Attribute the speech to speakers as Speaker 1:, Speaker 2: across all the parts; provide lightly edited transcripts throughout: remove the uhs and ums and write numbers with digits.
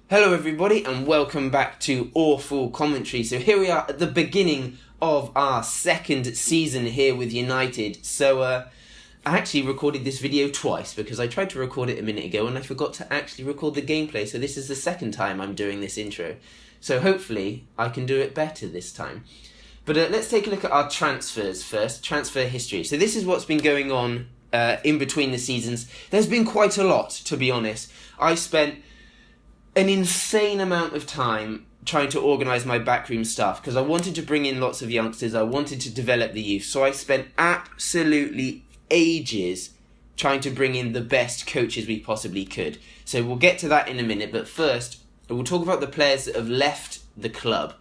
Speaker 1: Hello everybody and welcome back to Awful Commentary. So here we are at the beginning of our second season here with United. So I actually recorded this video twice because I tried to record it a minute ago and I forgot to actually record the gameplay. So this is the second time I'm doing this intro. So hopefully I can do it better this time. But let's take a look at our transfers first, transfer history. So this is what's been going on in between the seasons. There's been quite a lot, to be honest. I spent an insane amount of time trying to organise my backroom stuff because I wanted to bring in lots of youngsters. I wanted to develop the youth. So I spent absolutely ages trying to bring in the best coaches we possibly could. So we'll get to that in a minute. But first, we'll talk about the players that have left the club.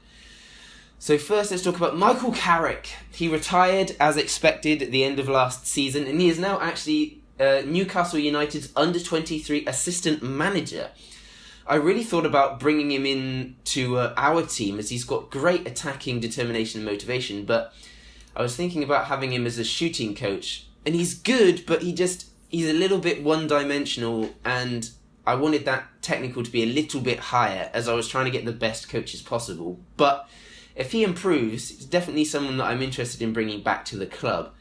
Speaker 1: So first, let's talk about Michael Carrick. He retired as expected at the end of last season, and he is now actually Newcastle United's under-23 assistant manager. I really thought about bringing him in to our team as he's got great attacking determination and motivation, but I was thinking about having him as a shooting coach, and he's good, but he's a little bit one-dimensional, and I wanted that technical to be a little bit higher as I was trying to get the best coaches possible. But if he improves, it's definitely someone that I'm interested in bringing back to the club.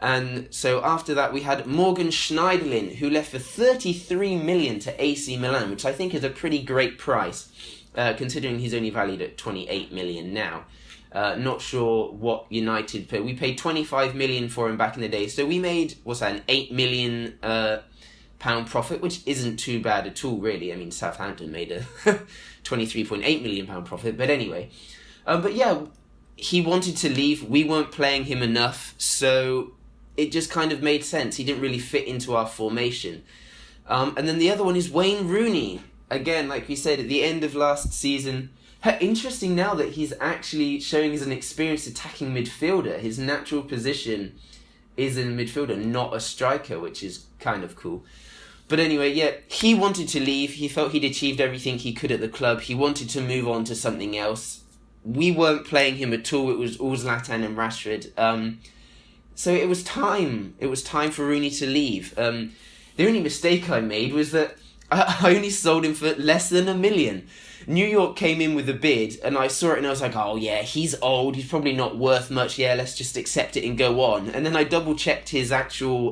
Speaker 1: And so after that, we had Morgan Schneiderlin, who left for 33 million to AC Milan, which I think is a pretty great price, considering he's only valued at 28 million now. Not sure what United paid. We paid 25 million for him back in the day, so we made, an 8 million pound profit, which isn't too bad at all, really. I mean, Southampton made a 23.8 million pound profit, but anyway. But yeah, he wanted to leave. We weren't playing him enough, so it just kind of made sense. He didn't really fit into our formation. And then the other one is Wayne Rooney. Again, like we said, at the end of last season. Interesting now that he's actually showing as an experienced attacking midfielder. His natural position is a midfielder, not a striker, which is kind of cool. But anyway, yeah, he wanted to leave. He felt he'd achieved everything he could at the club. He wanted to move on to something else. We weren't playing him at all. It was all Zlatan and Rashford. So it was time. It was time for Rooney to leave. The only mistake I made was that I only sold him for less than $1 million. New York came in with a bid, and I saw it and I was like, oh yeah, he's old. He's probably not worth much. Yeah, let's just accept it and go on. And then I double-checked his actual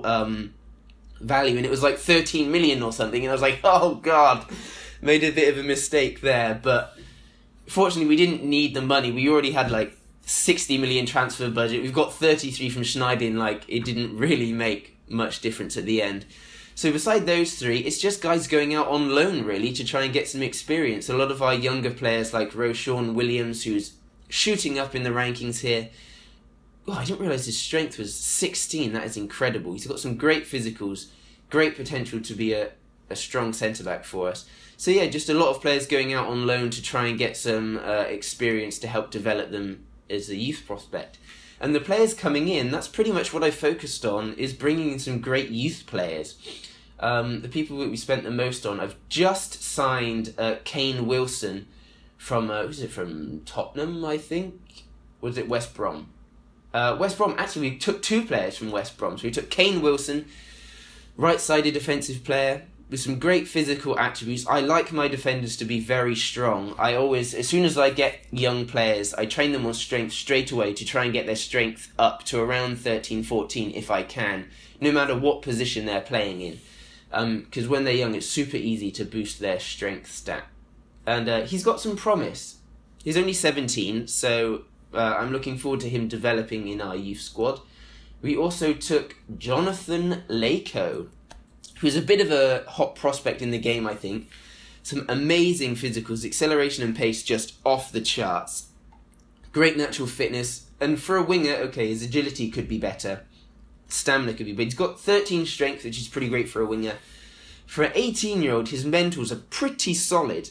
Speaker 1: value, and it was like 13 million or something. And I was like, oh God, made a bit of a mistake there. But fortunately, we didn't need the money. We already had like 60 million transfer budget. We've got 33 from Schneiderlin. Like, it didn't really make much difference at the end. So beside those three, it's just guys going out on loan, really, to try and get some experience. A lot of our younger players like Roshan Williams, who's shooting up in the rankings here. Oh, I didn't realise his strength was 16. That is incredible. He's got some great physicals, great potential to be a strong centre-back for us. So yeah, just a lot of players going out on loan to try and get some experience to help develop them as a youth prospect. And the players coming in, that's pretty much what I focused on, is bringing in some great youth players. The people that we spent the most on, I've just signed Kane Wilson from, from Tottenham, I think? Was it West Brom? West Brom, actually we took two players from West Brom. So we took Kane Wilson, right-sided defensive player, with some great physical attributes. I like my defenders to be very strong. I always, as soon as I get young players, I train them on strength straight away to try and get their strength up to around 13, 14 if I can, no matter what position they're playing in. Because when they're young, it's super easy to boost their strength stat. And he's got some promise. He's only 17, so I'm looking forward to him developing in our youth squad. We also took Jonathan Lako, who's a bit of a hot prospect in the game, I think. Some amazing physicals, acceleration and pace just off the charts. Great natural fitness, and for a winger, okay, his agility could be better. Stamina could be better. He's got 13 strength, which is pretty great for a winger. For an 18-year-old, his mentals are pretty solid.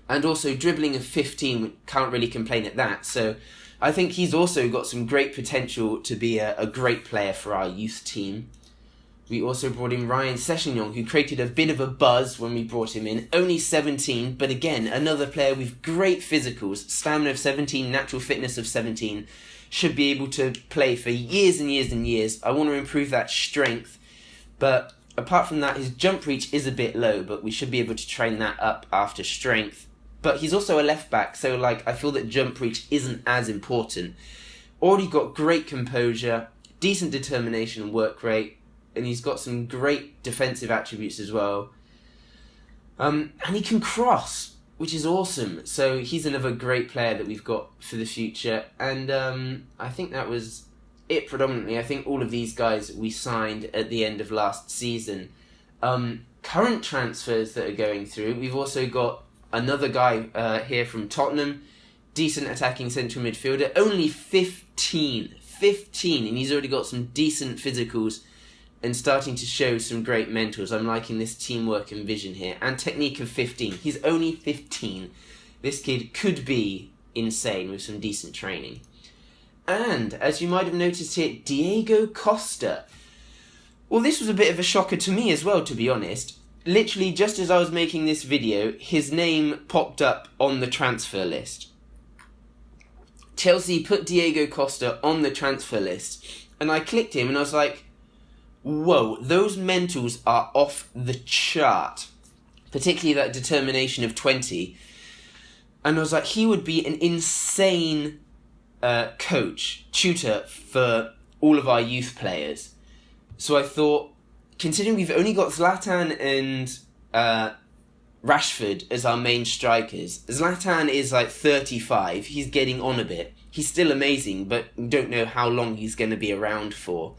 Speaker 1: And also dribbling of 15, we can't really complain at that. So I think he's also got some great potential to be a great player for our youth team. We also brought in Ryan Sessegnon, who created a bit of a buzz when we brought him in. Only 17, but again, another player with great physicals, stamina of 17, natural fitness of 17. Should be able to play for years and years and years. I want to improve that strength, but apart from that, his jump reach is a bit low, but we should be able to train that up after strength. But he's also a left back, so like I feel that jump reach isn't as important. Already got great composure, decent determination and work rate, and he's got some great defensive attributes as well. And he can cross, which is awesome. So he's another great player that we've got for the future. And I think that was it predominantly. I think all of these guys we signed at the end of last season. Current transfers that are going through, we've also got another guy here from Tottenham, decent attacking central midfielder, only 15, and he's already got some decent physicals and starting to show some great mentals. I'm liking this teamwork and vision here. And technique of 15. He's only 15. This kid could be insane with some decent training. And, as you might have noticed here, Diego Costa. Well, this was a bit of a shocker to me as well, to be honest. Literally, just as I was making this video, his name popped up on the transfer list. Chelsea put Diego Costa on the transfer list. And I clicked him and I was like, whoa, those mentals are off the chart. Particularly that determination of 20. And I was like, he would be an insane tutor for all of our youth players. So I thought, considering we've only got Zlatan and Rashford as our main strikers. Zlatan is like 35, he's getting on a bit. He's still amazing, but we don't know how long he's going to be around for.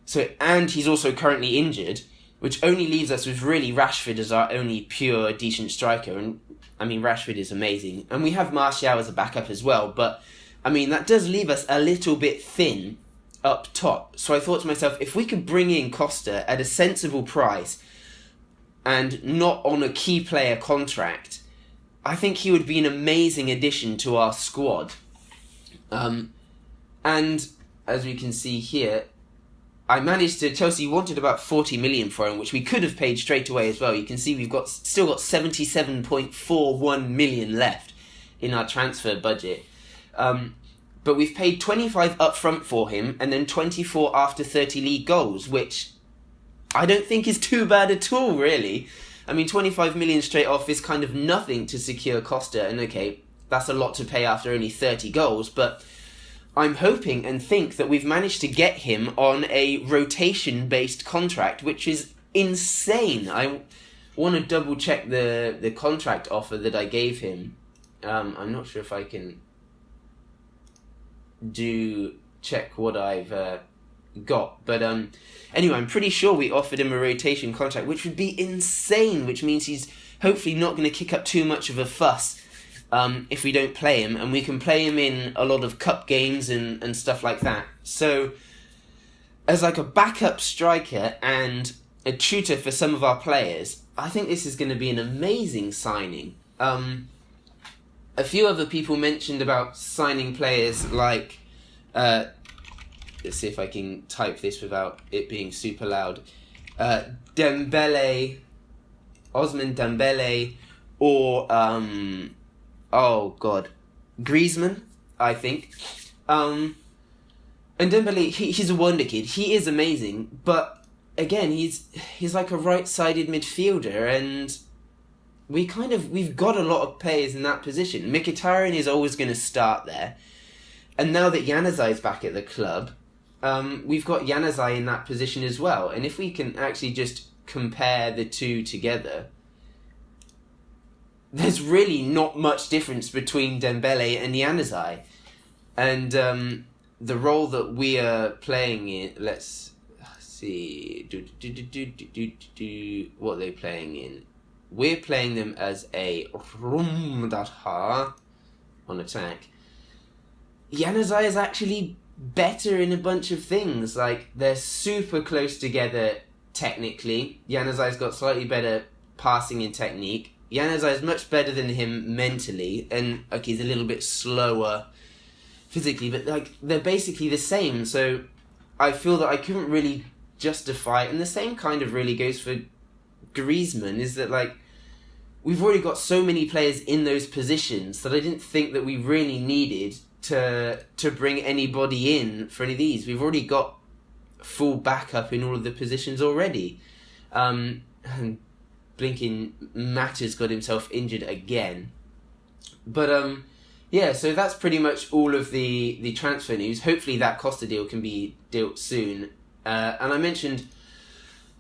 Speaker 1: So, and he's also currently injured, which only leaves us with really Rashford as our only pure decent striker. And I mean, Rashford is amazing. And we have Martial as a backup as well, but I mean, that does leave us a little bit thin up top. So I thought to myself, if we could bring in Costa at a sensible price and not on a key player contract, I think he would be an amazing addition to our squad. And as we can see here, Chelsea wanted about 40 million for him, which we could have paid straight away as well. You can see we've still got 77.41 million left in our transfer budget. But we've paid 25 up front for him and then 24 after 30 league goals, which I don't think is too bad at all, really. I mean, 25 million straight off is kind of nothing to secure Costa, and okay, that's a lot to pay after only 30 goals, but I'm hoping and think that we've managed to get him on a rotation-based contract, which is insane. I want to double-check the contract offer that I gave him. I'm not sure if I can check what I've got, but anyway, I'm pretty sure we offered him a rotation contract, which would be insane, which means he's hopefully not going to kick up too much of a fuss if we don't play him, and we can play him in a lot of cup games and stuff like that. So, as like a backup striker and a tutor for some of our players, I think this is going to be an amazing signing. A few other people mentioned about signing players like, let's see if I can type this without it being super loud, Dembele, Osman Dembele, or Griezmann, I think. And Dembele, he's a wonder kid. He is amazing, but again, he's like a right-sided midfielder, and we've got a lot of players in that position. Mkhitaryan is always going to start there, and now that Januzaj is back at the club, we've got Januzaj in that position as well. And if we can actually just compare the two together, there's really not much difference between Dembele and Januzaj. And the role that we are playing in, let's see, what are they playing in? We're playing them as a Rumdaha on attack. Januzaj is actually better in a bunch of things. Like, they're super close together technically. Januzaj's got slightly better passing and technique. Januzaj is much better than him mentally, and okay, he's a little bit slower physically, but like they're basically the same. So I feel that I couldn't really justify, and the same kind of really goes for Griezmann, is that like we've already got so many players in those positions that I didn't think that we really needed to bring anybody in for any of these. We've already got full backup in all of the positions already. And blinking Matter's got himself injured again. But yeah, so that's pretty much all of the transfer news. Hopefully that Costa deal can be dealt soon. And I mentioned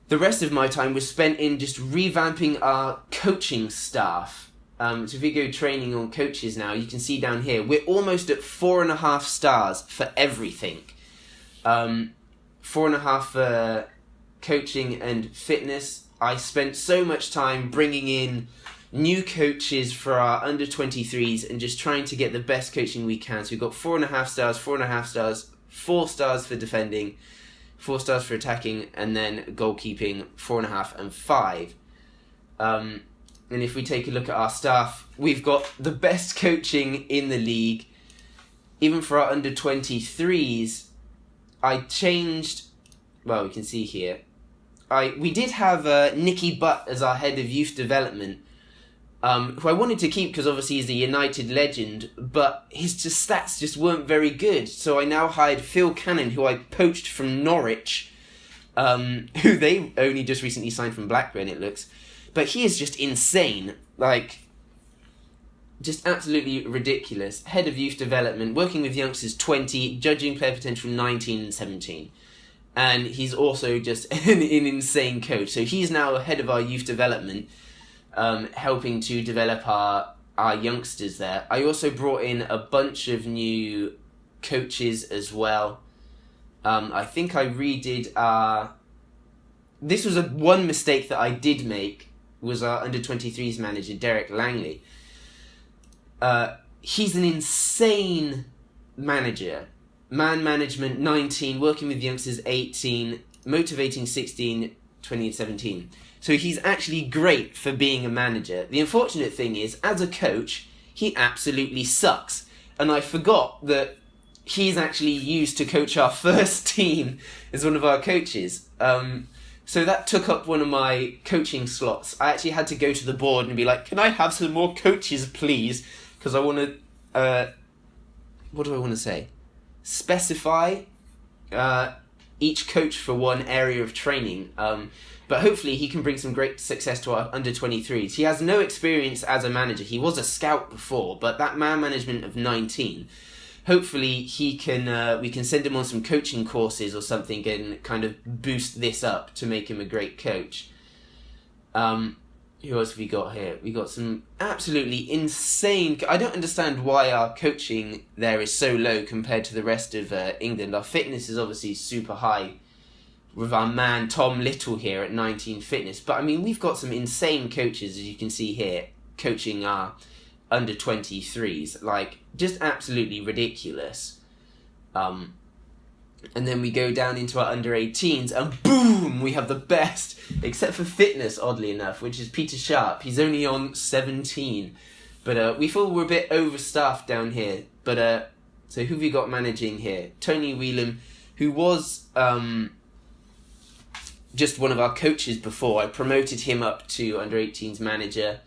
Speaker 1: the rest of my time was spent in just revamping our coaching staff. So if we go training on coaches now, you can see down here, we're almost at 4.5 stars for everything. 4.5 for coaching and fitness. I spent so much time bringing in new coaches for our under-23s and just trying to get the best coaching we can. So we've got 4.5 stars, 4.5 stars, 4 stars for defending, 4 stars for attacking, and then goalkeeping 4.5 and 5. And if we take a look at our staff, we've got the best coaching in the league. Even for our under-23s, I changed... Well, we can see here. We did have Nicky Butt as our head of youth development, who I wanted to keep because obviously he's a United legend, but his stats just weren't very good. So I now hired Phil Cannon, who I poached from Norwich, who they only just recently signed from Blackburn, it looks. But he is just insane, like, just absolutely ridiculous. Head of youth development, working with youngsters 20, judging player potential 19 and 17. And he's also just an insane coach. So he's now head of our youth development, helping to develop our youngsters there. I also brought in a bunch of new coaches as well. I think I redid this was one mistake that I did make, was our under-23s manager, Derek Langley. He's an insane manager. Man management 19, working with youngsters 18, motivating 16, 20 and 17. So he's actually great for being a manager. The unfortunate thing is, as a coach, he absolutely sucks. And I forgot that he's actually used to coach our first team as one of our coaches. So that took up one of my coaching slots. I actually had to go to the board and be like, can I have some more coaches, please? Because I want to... what do I want to say? Specify each coach for one area of training. But hopefully he can bring some great success to our under-23s. He has no experience as a manager. He was a scout before, but that man management of 19... Hopefully he can. We can send him on some coaching courses or something and kind of boost this up to make him a great coach. Who else have we got here? We got some absolutely insane... I don't understand why our coaching there is so low compared to the rest of England. Our fitness is obviously super high with our man Tom Little here at 19 fitness. But I mean, we've got some insane coaches, as you can see here, coaching our under-23s, like, just absolutely ridiculous. And then we go down into our under-18s, and boom, we have the best, except for fitness, oddly enough, which is Peter Sharp. He's only on 17. But we feel we're a bit overstaffed down here. But so who have we got managing here? Tony Whelan, who was just one of our coaches before. I promoted him up to under-18s manager.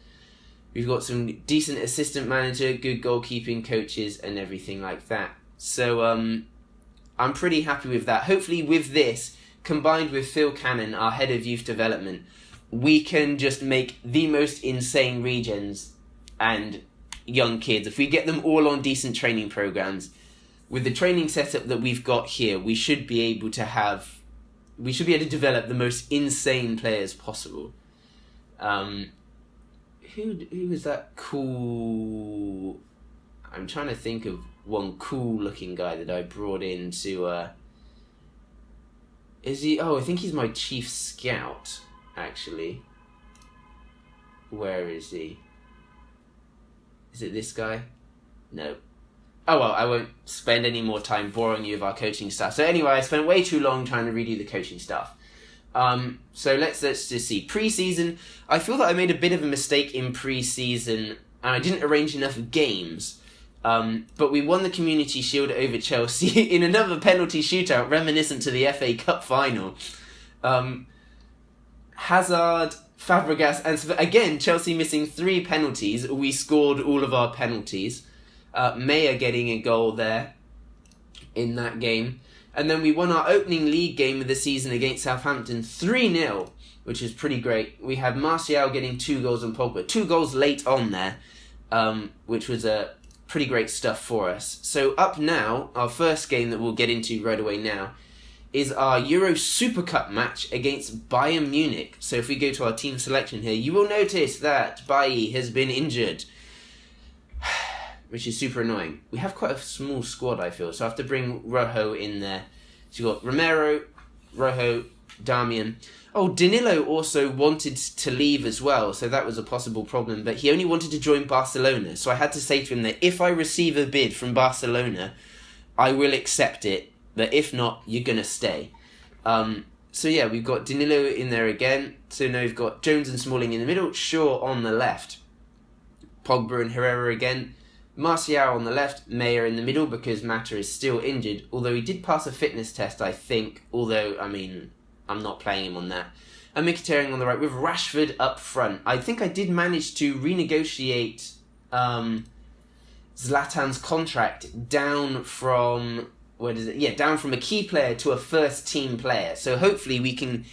Speaker 1: We've got some decent assistant manager, good goalkeeping coaches, and everything like that. So I'm pretty happy with that. Hopefully with this, combined with Phil Cannon, our head of youth development, we can just make the most insane regens and young kids. If we get them all on decent training programs, with the training setup that we've got here, we should be able to develop the most insane players possible. Who is that cool... I'm trying to think of one cool-looking guy that I brought in to... Is he... Oh, I think he's my chief scout, actually. Where is he? Is it this guy? No. Oh, well, I won't spend any more time boring you with our coaching stuff. So anyway, I spent way too long trying to read you the coaching stuff. So let's just see. Pre-season, I feel that I made a bit of a mistake in pre-season and I didn't arrange enough games. But we won the Community Shield over Chelsea in another penalty shootout reminiscent to the FA Cup final. Hazard, Fabregas, and again, Chelsea missing 3 penalties. We scored all of our penalties. Mayer getting a goal there in that game. And then we won our opening league game of the season against Southampton 3-0, which is pretty great. We had Martial getting 2 goals and Pogba. 2 goals late on there, which was pretty great stuff for us. So up now, our first game that we'll get into right away now is our Euro Super Cup match against Bayern Munich. So if we go to our team selection here, you will notice that Bailly has been injured, which is super annoying. We have quite a small squad, I feel, so I have to bring Rojo in there. So you've got Romero, Rojo, Darmian. Oh, Danilo also wanted to leave as well, so that was a possible problem, but he only wanted to join Barcelona, so I had to say to him that if I receive a bid from Barcelona, I will accept it, but if not, you're going to stay. So yeah, we've got Danilo in there again, so now we've got Jones and Smalling in the middle, Shaw on the left, Pogba and Herrera again, Martial on the left, Meyer in the middle because Mata is still injured, although he did pass a fitness test, I think, although, I mean, I'm not playing him on that. And Mkhitaryan on the right with Rashford up front. I think I did manage to renegotiate Zlatan's contract down from, down from a key player to a first team player. So hopefully we can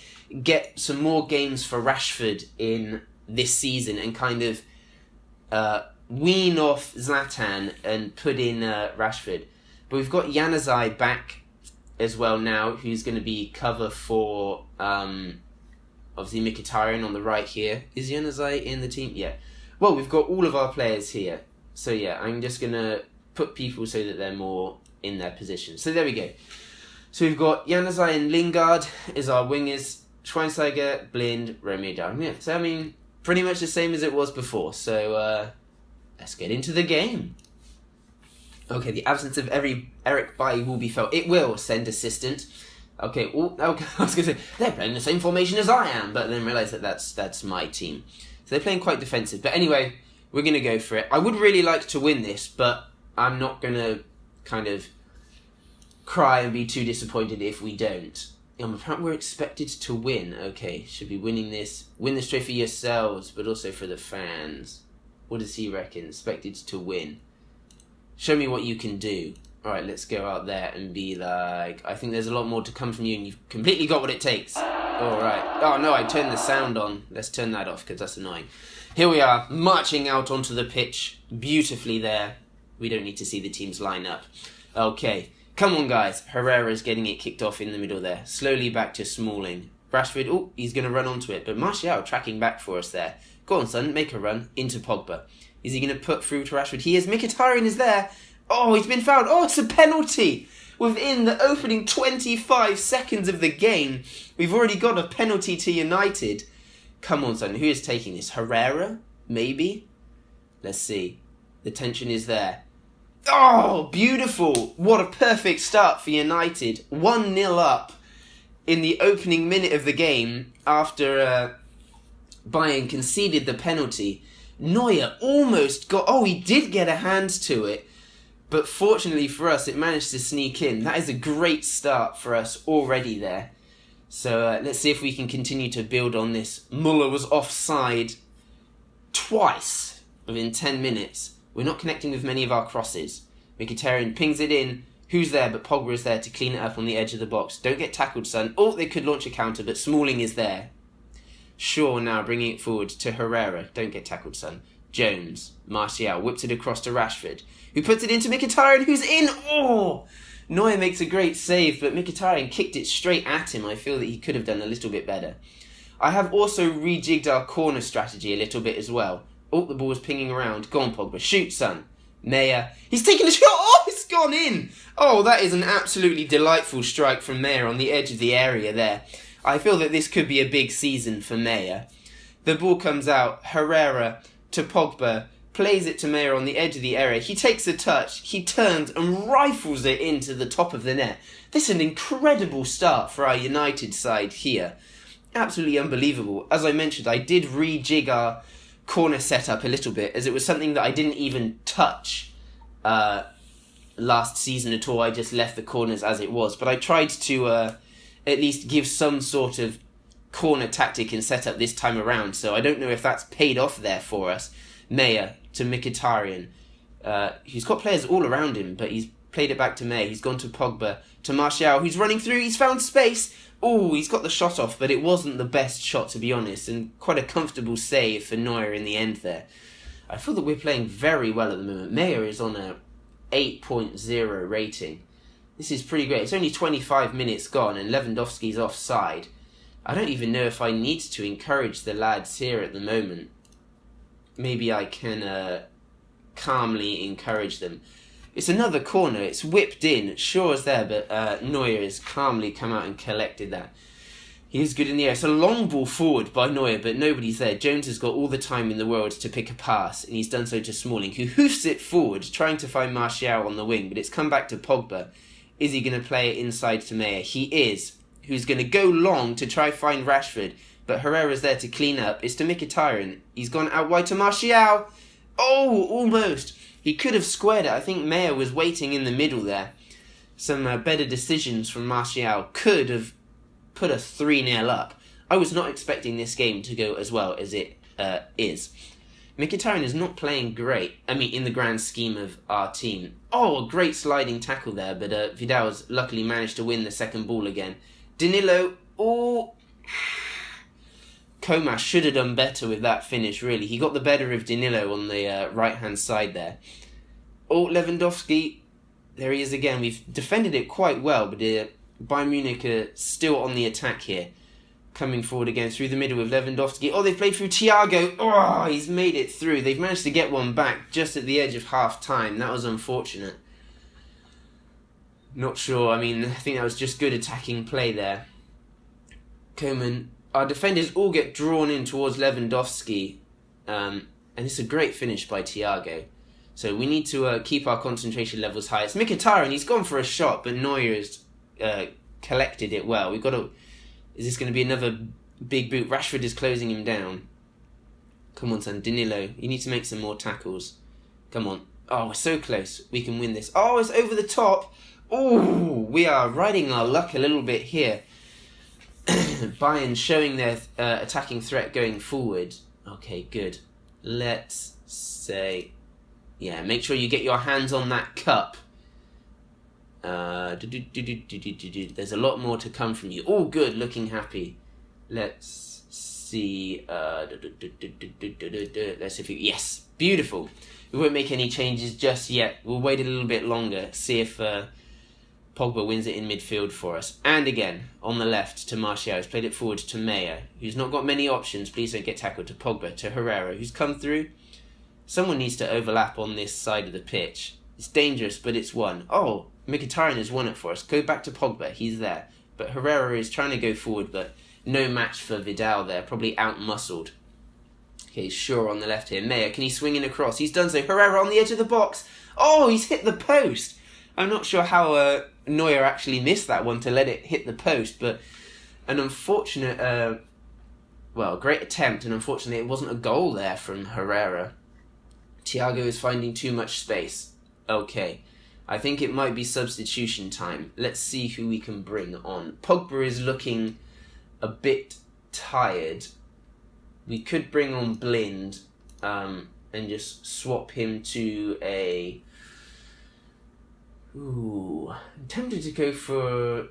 Speaker 1: get some more games for Rashford in this season and kind of wean off Zlatan and put in Rashford. But we've got Januzaj back as well now, who's going to be cover for obviously Mkhitaryan on the right here. Is Januzaj in the team? Yeah. Well, we've got all of our players here. So yeah, I'm just going to put people so that they're more in their position. So there we go. So we've got Januzaj and Lingard as our wingers. Schweinsteiger, Blind, Romeo Darmian. So I mean, pretty much the same as it was before. So let's get into the game. Okay, the absence of Eric Bailly will be felt. It will, send assistant. Okay, I was going to say, they're playing the same formation as I am, but then realise that that's my team. So they're playing quite defensive. But anyway, we're going to go for it. I would really like to win this, but I'm not going to kind of cry and be too disappointed if we don't. Apparently we're expected to win. Okay, should be winning this. Win this trophy yourselves, but also for the fans. What does he reckon? Expected to win. Show me what you can do. Alright, let's go out there and be like, I think there's a lot more to come from you and you've completely got what it takes. Alright. Oh no, I turned the sound on. Let's turn that off because that's annoying. Here we are, marching out onto the pitch. Beautifully there. We don't need to see the teams line up. Okay. Come on, guys. Herrera's getting it kicked off in the middle there. Slowly back to Smalling. Rashford, oh, he's going to run onto it. But Martial tracking back for us there. Go on, son, make a run into Pogba. Is he going to put through to Rashford? He is. Mkhitaryan is there. Oh, he's been fouled. Oh, it's a penalty. Within the opening 25 seconds of the game, we've already got a penalty to United. Come on, son. Who is taking this? Herrera? Maybe? Let's see. The tension is there. Oh, beautiful. What a perfect start for United. 1-0 up in the opening minute of the game after Bayern conceded the penalty. Neuer almost got... Oh, he did get a hand to it. But fortunately for us, it managed to sneak in. That is a great start for us already there. So let's see if we can continue to build on this. Muller was offside twice within 10 minutes. We're not connecting with many of our crosses. Mkhitaryan pings it in. Who's there? But Pogba is there to clean it up on the edge of the box. Don't get tackled, son. Oh, they could launch a counter, but Smalling is there. Shaw now bringing it forward to Herrera. Don't get tackled, son. Jones. Martial whips it across to Rashford, who puts it into Mkhitaryan, who's in. Oh! Neuer makes a great save, but Mkhitaryan kicked it straight at him. I feel that he could have done a little bit better. I have also rejigged our corner strategy a little bit as well. Oh, the ball's pinging around. Go on, Pogba. Shoot, son. Meyer. He's taken a shot. Oh, it's gone in. Oh, that is an absolutely delightful strike from Meyer on the edge of the area there. I feel that this could be a big season for Meyer. The ball comes out. Herrera to Pogba. Plays it to Meyer on the edge of the area. He takes a touch. He turns and rifles it into the top of the net. This is an incredible start for our United side here. Absolutely unbelievable. As I mentioned, I did rejig our corner setup a little bit, as it was something that I didn't even touch last season at all. I just left the corners as it was. But I tried to at least give some sort of corner tactic and setup this time around. So I don't know if that's paid off there for us. Meyer to Mkhitaryan. He's got players all around him, but he's played it back to May. He's gone to Pogba, to Martial, who's running through. He's found space. Oh, he's got the shot off, but it wasn't the best shot, to be honest, and quite a comfortable save for Neuer in the end there. I feel that we're playing very well at the moment. Mayer is on a 8.0 rating. This is pretty great. It's only 25 minutes gone and Lewandowski's offside. I don't even know if I need to encourage the lads here at the moment. Maybe I can calmly encourage them. It's another corner. It's whipped in. Shaw's there, but Neuer has calmly come out and collected that. He is good in the air. It's a long ball forward by Neuer, but nobody's there. Jones has got all the time in the world to pick a pass, and he's done so to Smalling, who hoofs it forward, trying to find Martial on the wing, but it's come back to Pogba. Is he going to play it inside to Mayer? He is. Who's going to go long to try find Rashford, but Herrera's there to clean up. It's to Mkhitaryan. He's gone out wide to Martial. Oh, almost. He could have squared it. I think Mayer was waiting in the middle there. Some better decisions from Martial could have put us 3-0 up. I was not expecting this game to go as well as it is. Mkhitaryan is not playing great. I mean, in the grand scheme of our team. Oh, a great sliding tackle there, but Vidal's luckily managed to win the second ball again. Danilo, oh... Comas should have done better with that finish, really. He got the better of Danilo on the right-hand side there. Oh, Lewandowski, there he is again. We've defended it quite well, but Bayern Munich are still on the attack here. Coming forward again through the middle with Lewandowski. Oh, they've played through Thiago. Oh, he's made it through. They've managed to get one back just at the edge of half-time. That was unfortunate. Not sure. I mean, I think that was just good attacking play there. Coman. Our defenders all get drawn in towards Lewandowski. And it's a great finish by Thiago. So we need to keep our concentration levels high. It's Mkhitaryan. He's gone for a shot, but Neuer has collected it well. We've got to... Is this going to be another big boot? Rashford is closing him down. Come on, son. Danilo, you need to make some more tackles. Come on. Oh, we're so close. We can win this. Oh, it's over the top. Oh, we are riding our luck a little bit here. Bayern showing their attacking threat going forward. Okay, good. Let's say... Yeah, make sure you get your hands on that cup. There's a lot more to come from you. All good, looking happy. Let's see. Let's see if yes, beautiful. We won't make any changes just yet. We'll wait a little bit longer. See if Pogba wins it in midfield for us. And again, on the left to Martial. He's played it forward to Mayer, who's not got many options. Please don't get tackled. To Pogba, to Herrera, who's come through. Someone needs to overlap on this side of the pitch. It's dangerous, but it's won. Oh, Mkhitaryan has won it for us. Go back to Pogba. He's there. But Herrera is trying to go forward, but no match for Vidal there. Probably out-muscled. Okay, Shaw on the left here. Mayer, can he swing in across? He's done so. Herrera on the edge of the box. Oh, he's hit the post. I'm not sure how Neuer actually missed that one to let it hit the post, but an unfortunate... great attempt, and unfortunately it wasn't a goal there from Herrera. Thiago is finding too much space. Okay. I think it might be substitution time. Let's see who we can bring on. Pogba is looking a bit tired. We could bring on Blind and just swap him to a... Ooh. I'm tempted to go for...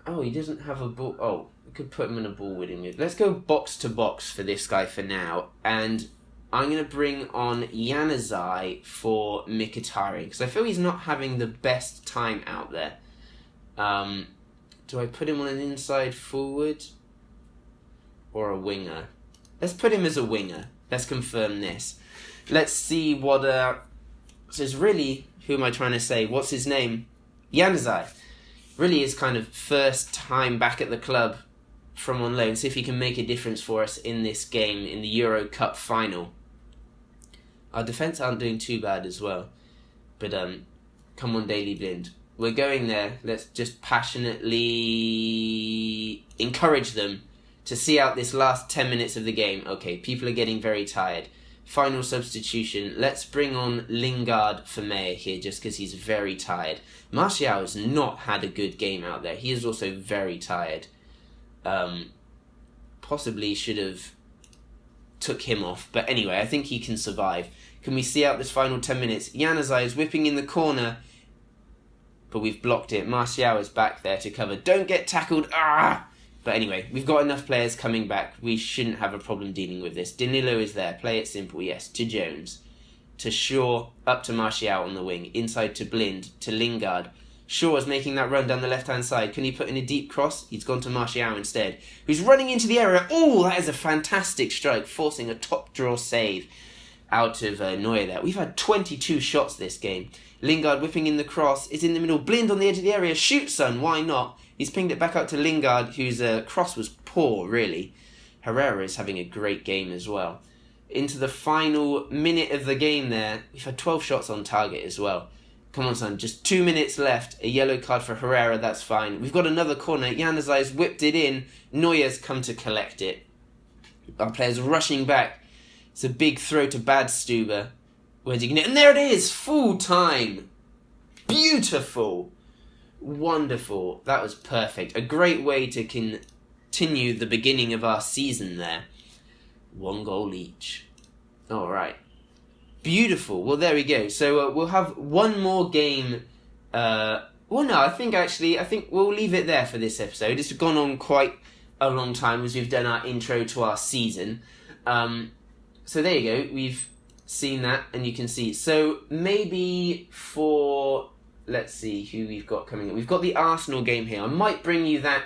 Speaker 1: Oh, he doesn't have a ball... Oh, we could put him in a ball with him. Let's go box to box for this guy for now. And... I'm going to bring on Januzaj for Mkhitaryan, because I feel he's not having the best time out there. Do I put him on an inside forward or a winger? Let's put him as a winger. Let's confirm this. Let's see what... So it's really... Who am I trying to say? What's his name? Januzaj. Really is kind of first time back at the club from on loan. See if he can make a difference for us in this game, in the Euro Cup final. Our defence aren't doing too bad as well. But, come on, Daily Blind. We're going there. Let's just passionately encourage them to see out this last 10 minutes of the game. Okay, people are getting very tired. Final substitution. Let's bring on Lingard for Mayer here, just because he's very tired. Martial has not had a good game out there. He is also very tired. Possibly should have took him off. But anyway, I think he can survive. Can we see out this final 10 minutes? Januzaj is whipping in the corner. but we've blocked it. Martial is back there to cover. Don't get tackled. Ah! But anyway, we've got enough players coming back. We shouldn't have a problem dealing with this. Danilo is there. Play it simple, yes. To Jones. To Shaw. Up to Martial on the wing. Inside to Blind. To Lingard. Shaw is making that run down the left-hand side. Can he put in a deep cross? He's gone to Martial instead. Who's running into the area. Oh, that is a fantastic strike. Forcing a top-draw save out of Neuer there. We've had 22 shots this game. Lingard whipping in the cross. Is in the middle. Blind on the edge of the area. Shoot, son. Why not? He's pinged it back out to Lingard, whose cross was poor, really. Herrera is having a great game as well. Into the final minute of the game there. We've had 12 shots on target as well. Come on, son. Just 2 minutes left. A yellow card for Herrera. That's fine. We've got another corner. Januzaj's whipped it in. Neuer's come to collect it. Our players rushing back. It's a big throw to Badstuber. Where's he going to... And there it is! Full time! Beautiful! Wonderful. That was perfect. A great way to continue the beginning of our season there. 1 goal each. Alright. Beautiful. Well, there we go. So we'll have one more game. Well, no, I think we'll leave it there for this episode. It's gone on quite a long time as we've done our intro to our season. So there you go. We've seen that, and you can see. So maybe for... Let's see who we've got coming in. We've got the Arsenal game here. I might bring you that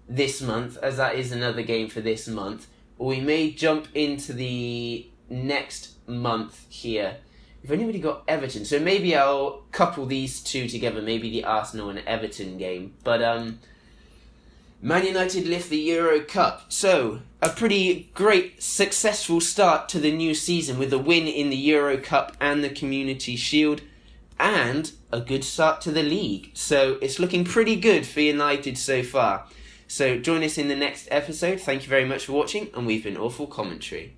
Speaker 1: this month, as that is another game for this month. Or we may jump into the next month here. We've only really got Everton, so maybe I'll couple these two together. Maybe the Arsenal and Everton game. But Man United lift the Euro Cup. So, a pretty great, successful start to the new season with a win in the Euro Cup and the Community Shield. And a good start to the league. So it's looking pretty good for United so far. So join us in the next episode. Thank you very much for watching, and we've been Awful Commentary.